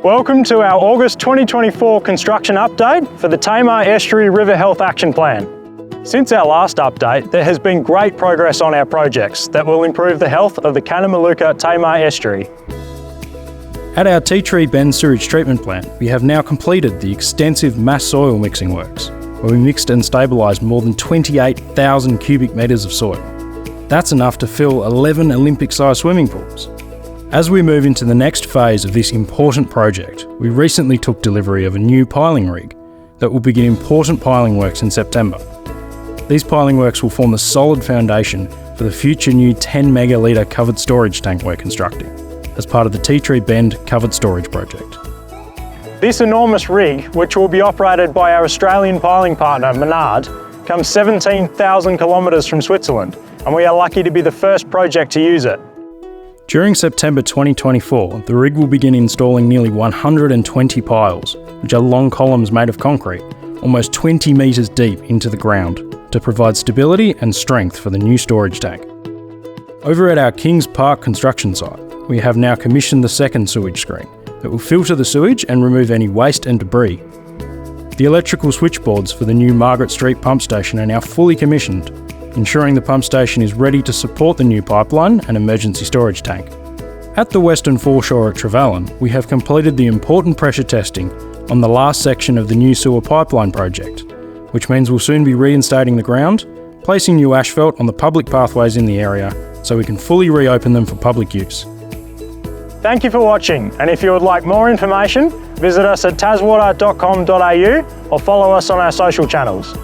Welcome to our August 2024 construction update for the Tamar Estuary River Health Action Plan. Since our last update, there has been great progress on our projects that will improve the health of the kanamaluka Tamar Estuary. At our Tea Tree Bend sewage treatment plant, we have now completed the extensive mass soil mixing works, where we mixed and stabilised more than 28,000 cubic metres of soil. That's enough to fill 11 Olympic-sized swimming pools. As we move into the next phase of this important project, we recently took delivery of a new piling rig that will begin important piling works in September. These piling works will form the solid foundation for the future new 10 megalitre covered storage tank we're constructing, as part of the Tea Tree Bend covered storage project. This enormous rig, which will be operated by our Australian piling partner Menard, comes 17,000 kilometres from Switzerland, and we are lucky to be the first project to use it. During September 2024, the rig will begin installing nearly 120 piles, which are long columns made of concrete, almost 20 metres deep into the ground, to provide stability and strength for the new storage tank. Over at our Kings Park construction site, we have now commissioned the second sewage screen that will filter the sewage and remove any waste and debris. The electrical switchboards for the new Margaret Street pump station are now fully commissioned, ensuring the pump station is ready to support the new pipeline and emergency storage tank. At the western foreshore at Trevellyn, we have completed the important pressure testing on the last section of the new sewer pipeline project, which means we'll soon be reinstating the ground, placing new asphalt on the public pathways in the area so we can fully reopen them for public use. Thank you for watching, and if you would like more information, visit us at taswater.com.au or follow us on our social channels.